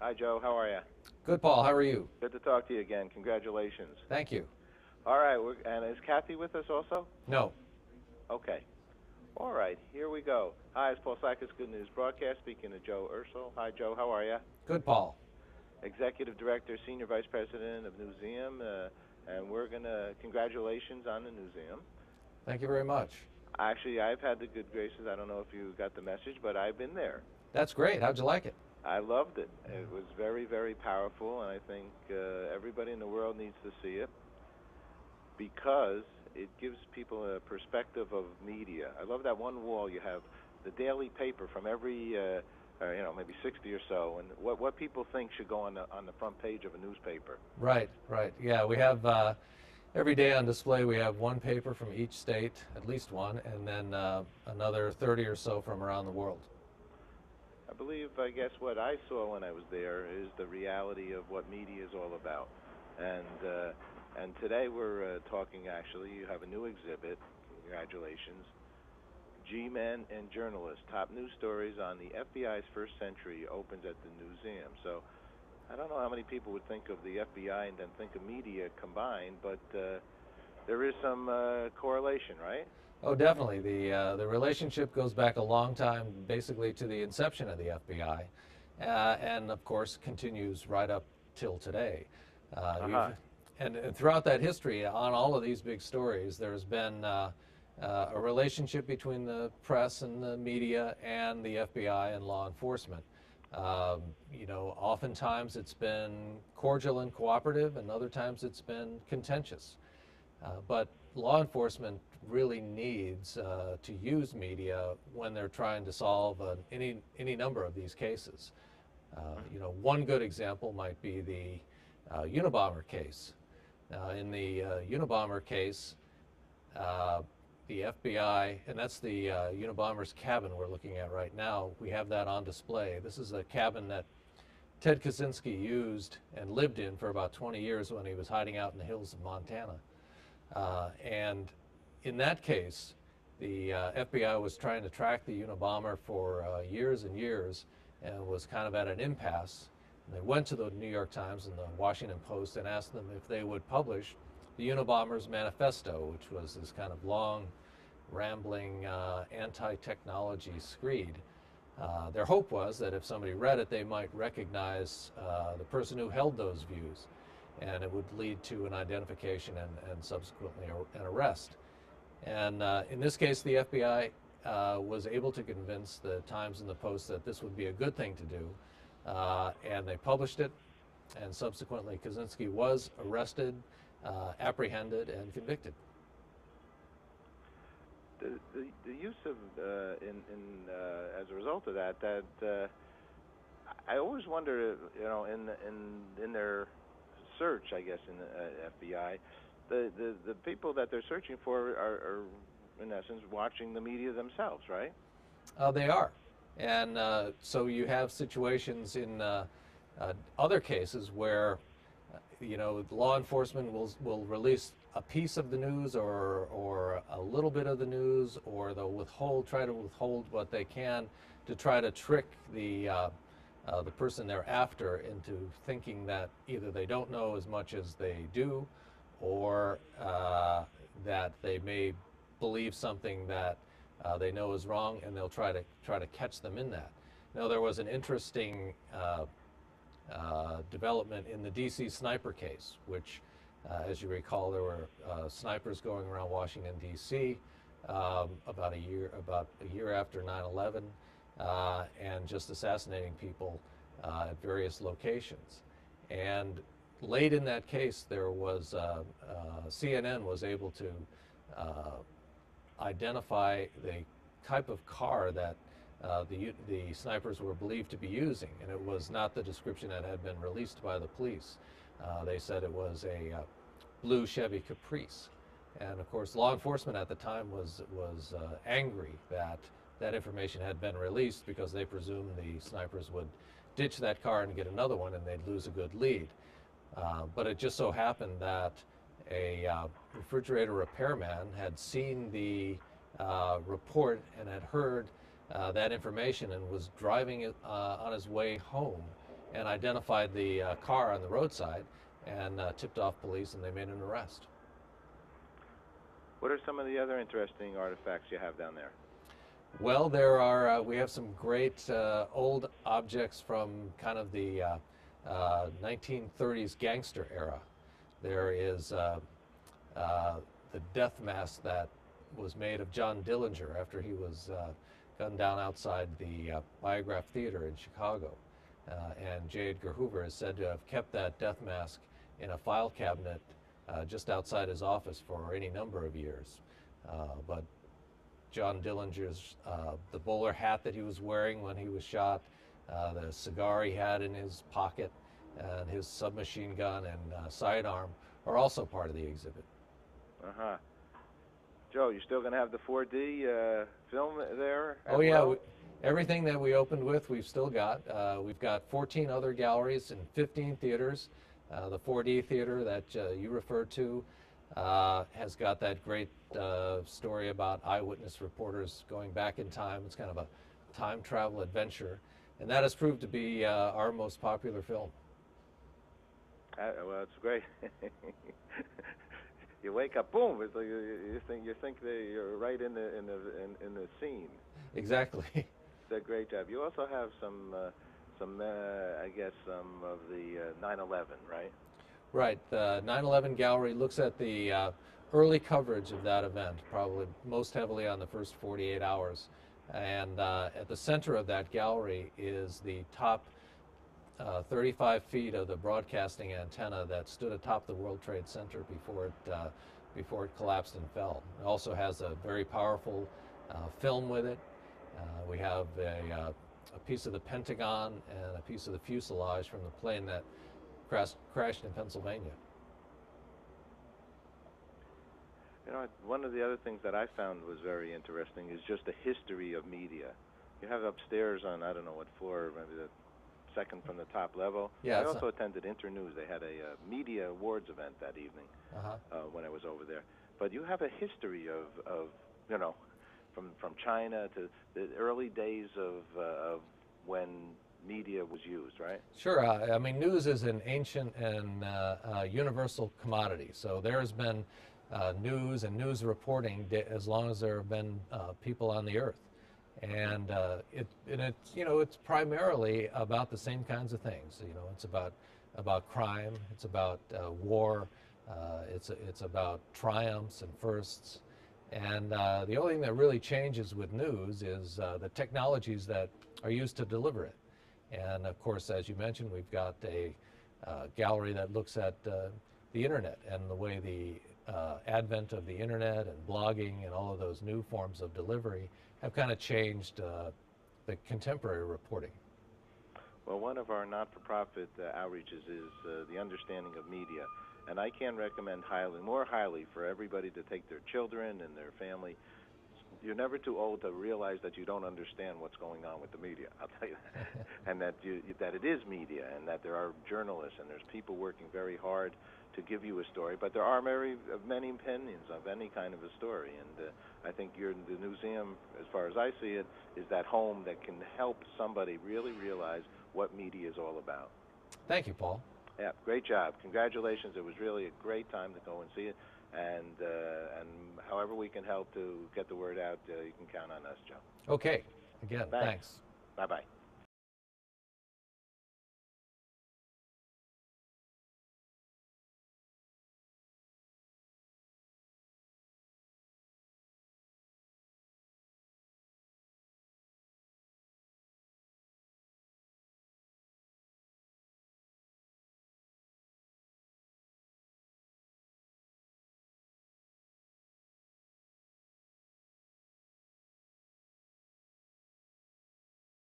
Hi, Joe. How are you? Good, Paul. How are you? Good to talk to you again. Congratulations. Thank you. All right. And is Kathy with us also? No. Okay. All right. Here we go. Hi, it's Paul Sakis, Good News Broadcast, speaking to Joe Ursul. Hi, Joe. How are you? Good, Paul. Executive Director, Senior Vice President of Newseum. And we're going to, congratulations on the Newseum. Thank you very much. Actually, I've had the good graces. I don't know if you got the message, but I've been there. That's great. How'd you like it? I loved it. It was very, very powerful, and I think everybody in the world needs to see it because it gives people a perspective of media. I love that one wall you have the daily paper from every, maybe 60 or so, and what people think should go on the front page of a newspaper. Right, right. Yeah, we have every day on display. We have one paper from each state, at least one, and then another 30 or so from around the world. I guess what I saw when I was there is the reality of what media is all about. And today we're talking, actually, you have a new exhibit. Congratulations. G-Men and Journalists, top news stories on the FBI's first century opens at the Newseum. So I don't know how many people would think of the FBI and then think of media combined, but there is some correlation, right? Oh, definitely. The relationship goes back a long time, basically to the inception of the FBI, and of course continues right up till today. And throughout that history, on all of these big stories, there's been a relationship between the press and the media and the FBI and law enforcement. Oftentimes it's been cordial and cooperative, and other times it's been contentious. But law enforcement really needs to use media when they're trying to solve any number of these cases. One good example might be the Unabomber case. In the Unabomber case, the FBI, and that's the Unabomber's cabin we're looking at right now. We have that on display. This is a cabin that Ted Kaczynski used and lived in for about 20 years when he was hiding out in the hills of Montana. And in that case, the FBI was trying to track the Unabomber for years and years and was kind of at an impasse. And they went to the New York Times and the Washington Post and asked them if they would publish the Unabomber's manifesto, which was this kind of long, rambling, anti-technology screed. Their hope was that if somebody read it, they might recognize the person who held those views, and it would lead to an identification and subsequently an arrest. And in this case, the FBI was able to convince the Times and the Post that this would be a good thing to do, and they published it, and subsequently Kaczynski was arrested, apprehended, and convicted. The use of as a result of that I always wonder, in their search, I guess, in the FBI, the people that they're searching for are in essence watching the media themselves, right? They are, and so you have situations in other cases where law enforcement will release a piece of the news or a little bit of the news, or they'll try to withhold what they can to try to trick the person they're after into thinking that either they don't know as much as they do, or that they may believe something that they know is wrong, and they'll try to catch them in that. Now, there was an interesting development in the D.C. sniper case, which, as you recall, there were snipers going around Washington, D.C. About a year after 9/11, and just assassinating people at various locations. And late in that case, there was CNN was able to identify the type of car that the snipers were believed to be using, and it was not the description that had been released by the police. They said it was a blue Chevy Caprice, and of course, law enforcement at the time was angry that that information had been released, because they presumed the snipers would ditch that car and get another one, and they'd lose a good lead. But it just so happened that a refrigerator repairman had seen the report and had heard that information and was driving it on his way home, and identified the car on the roadside and tipped off police, and they made an arrest. What are some of the other interesting artifacts you have down there? Well, we have some great old objects from kind of the 1930s gangster era. There is the death mask that was made of John Dillinger after he was gunned down outside the Biograph Theater in Chicago. And J. Edgar Hoover is said to have kept that death mask in a file cabinet just outside his office for any number of years. But John Dillinger's, the bowler hat that he was wearing when he was shot, the cigar he had in his pocket, and his submachine gun and sidearm are also part of the exhibit. Uh-huh. Joe, you still going to have the 4D film there? Oh, yeah. Everything that we opened with, we've still got. We've got 14 other galleries in 15 theaters. The 4D theater that you referred to has got that great story about eyewitness reporters going back in time. It's kind of a time travel adventure. And that has proved to be our most popular film. Well, it's great. You wake up, boom! It's like you think that you're right in the scene. Exactly. It's a great job. You also have some I guess some of the 9/11, right? Right. The 9/11 gallery looks at the early coverage of that event, probably most heavily on the first 48 hours. And at the center of that gallery is the top 35 feet of the broadcasting antenna that stood atop the World Trade Center before it collapsed and fell. It also has a very powerful film with it. We have a piece of the Pentagon and a piece of the fuselage from the plane that crashed in Pennsylvania. You know, one of the other things that I found was very interesting is just the history of media. You have upstairs on, I don't know what floor, maybe the second from the top level. Yeah, I also attended Internews. They had a media awards event that evening when I was over there. But you have a history of you know, from China to the early days of when media was used, right? Sure. I mean, news is an ancient and universal commodity. So there has been news and news reporting as long as there have been people on the earth. And it's primarily about the same kinds of things. You know, it's about crime, it's about war, it's about triumphs and firsts. And the only thing that really changes with news is the technologies that are used to deliver it. And of course, as you mentioned, we've got a gallery that looks at the internet and the way the advent of the internet and blogging and all of those new forms of delivery have kind of changed the contemporary reporting. Well, one of our not-for-profit outreaches is the understanding of media, and I can recommend more highly for everybody to take their children and their family. You're never too old to realize that you don't understand what's going on with the media. I'll tell you that. And that it is media, and that there are journalists and there's people working very hard to give you a story. But there are many opinions of any kind of a story, and I think the Newseum, as far as I see it, is that home that can help somebody really realize what media is all about. Thank you, Paul. Yeah, great job. Congratulations. It was really a great time to go and see it. And however we can help to get the word out, you can count on us, Joe. Okay. Again, thanks. Bye-bye.